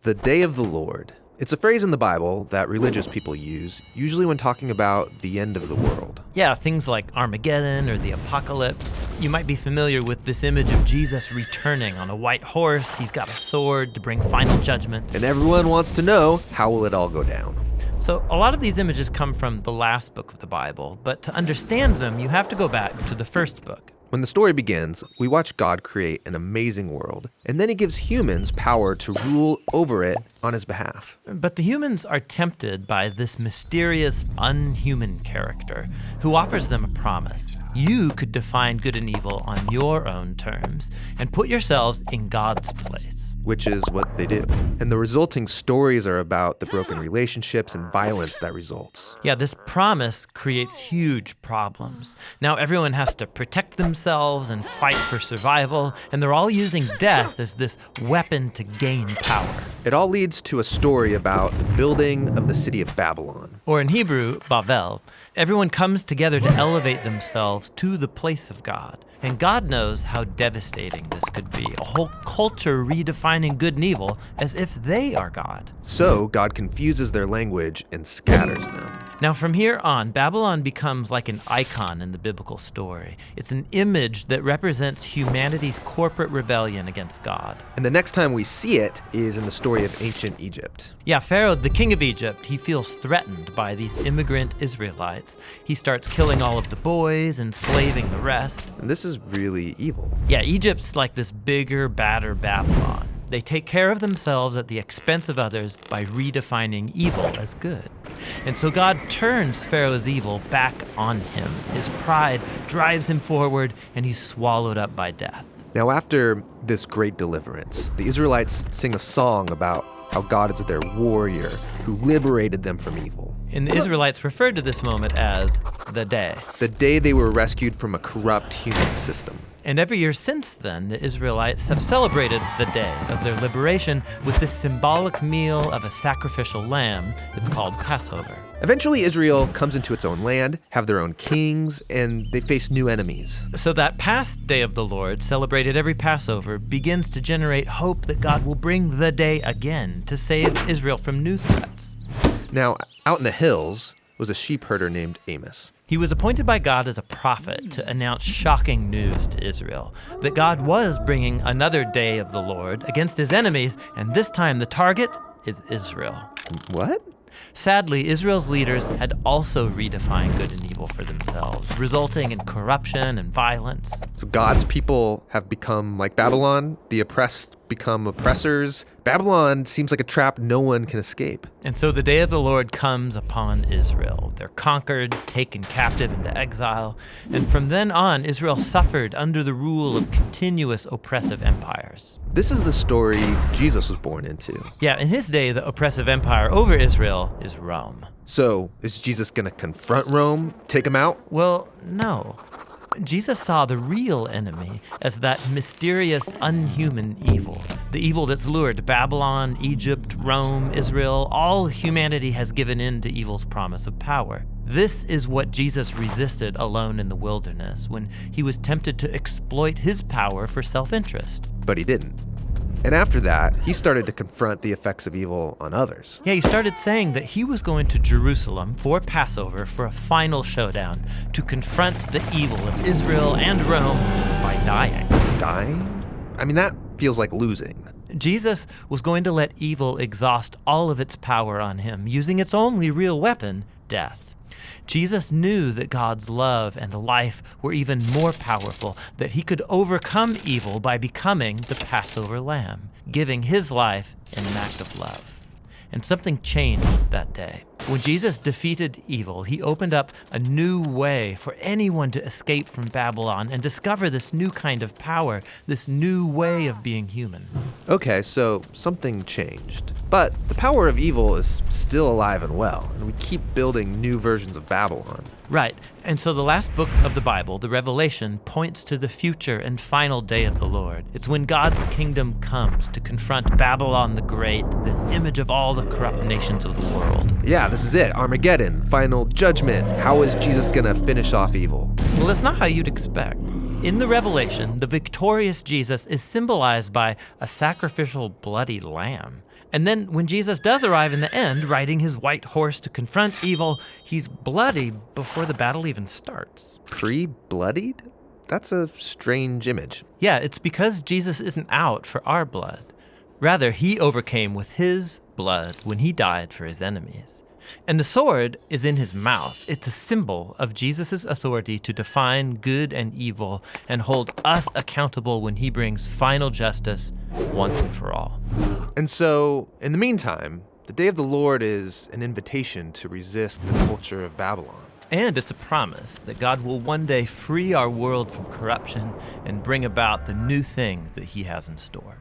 The day of the Lord. It's a phrase in the Bible that religious people use, usually when talking about the end of the world. Yeah, things like Armageddon or the apocalypse. You might be familiar with this image of Jesus returning on a white horse. He's got a sword to bring final judgment. And everyone wants to know, how will it all go down? So a lot of these images come from the last book of the Bible, but to understand them, you have to go back to the first book. When the story begins, we watch God create an amazing world, and then he gives humans power to rule over it on his behalf. But the humans are tempted by this mysterious, unhuman character who offers them a promise. You could define good and evil on your own terms and put yourselves in God's place. Which is what they do. And the resulting stories are about the broken relationships and violence that results. Yeah, this promise creates huge problems. Now everyone has to protect themselves and fight for survival, and they're all using death as this weapon to gain power. It all leads to a story about the building of the city of Babylon. Or in Hebrew, Bavel. Everyone comes together to elevate themselves to the place of God. And God knows how devastating this could be. A whole culture redefining good and evil as if they are God. So God confuses their language and scatters them. Now from here on, Babylon becomes like an icon in the biblical story. It's an image that represents humanity's corporate rebellion against God. And the next time we see it is in the story of ancient Egypt. Yeah, Pharaoh, the king of Egypt, he feels threatened by these immigrant Israelites. He starts killing all of the boys, enslaving the rest. And this is really evil. Yeah, Egypt's like this bigger, badder Babylon. They take care of themselves at the expense of others by redefining evil as good. And so God turns Pharaoh's evil back on him. His pride drives him forward, and he's swallowed up by death. Now, after this great deliverance, the Israelites sing a song about how God is their warrior who liberated them from evil. And the Israelites referred to this moment as the day. The day they were rescued from a corrupt human system. And every year since then, the Israelites have celebrated the day of their liberation with this symbolic meal of a sacrificial lamb. It's called Passover. Eventually, Israel comes into its own land, have their own kings, and they face new enemies. So that past day of the Lord, celebrated every Passover, begins to generate hope that God will bring the day again to save Israel from new threats. Now, out in the hills was a sheep herder named Amos. He was appointed by God as a prophet to announce shocking news to Israel, that God was bringing another day of the Lord against his enemies, and this time the target is Israel. What? Sadly, Israel's leaders had also redefined good and evil for themselves, resulting in corruption and violence. So God's people have become like Babylon, the oppressed become oppressors. Babylon seems like a trap no one can escape. And so the day of the Lord comes upon Israel. They're conquered, taken captive into exile, and from then on, Israel suffered under the rule of continuous oppressive empires. This is the story Jesus was born into. Yeah, in his day, the oppressive empire over Israel is Rome. So, is Jesus gonna confront Rome, take him out? Well, no. Jesus saw the real enemy as that mysterious, unhuman evil. The evil that's lured Babylon, Egypt, Rome, Israel. All humanity has given in to evil's promise of power. This is what Jesus resisted alone in the wilderness when he was tempted to exploit his power for self-interest. But he didn't. And after that, he started to confront the effects of evil on others. Yeah, he started saying that he was going to Jerusalem for Passover for a final showdown to confront the evil of Israel and Rome by dying. Dying? I mean, that feels like losing. Jesus was going to let evil exhaust all of its power on him, using its only real weapon, death. Jesus knew that God's love and life were even more powerful, that he could overcome evil by becoming the Passover lamb, giving his life in an act of love. And something changed that day. When Jesus defeated evil, he opened up a new way for anyone to escape from Babylon and discover this new kind of power, this new way of being human. Okay, so something changed. But the power of evil is still alive and well, and we keep building new versions of Babylon. Right, and so the last book of the Bible, the Revelation, points to the future and final day of the Lord. It's when God's kingdom comes to confront Babylon the Great, this image of all the corrupt nations of the world. Yeah, this is it. Armageddon, final judgment. How is Jesus gonna finish off evil? Well, that's not how you'd expect. In the Revelation, the victorious Jesus is symbolized by a sacrificial bloody lamb. And then when Jesus does arrive in the end, riding his white horse to confront evil, he's bloody before the battle even starts. Pre-bloodied? That's a strange image. Yeah, it's because Jesus isn't out for our blood. Rather, he overcame with his blood when he died for his enemies. And the sword is in his mouth. It's a symbol of Jesus' authority to define good and evil and hold us accountable when he brings final justice once and for all. And so, in the meantime, the day of the Lord is an invitation to resist the culture of Babylon. And it's a promise that God will one day free our world from corruption and bring about the new things that he has in store.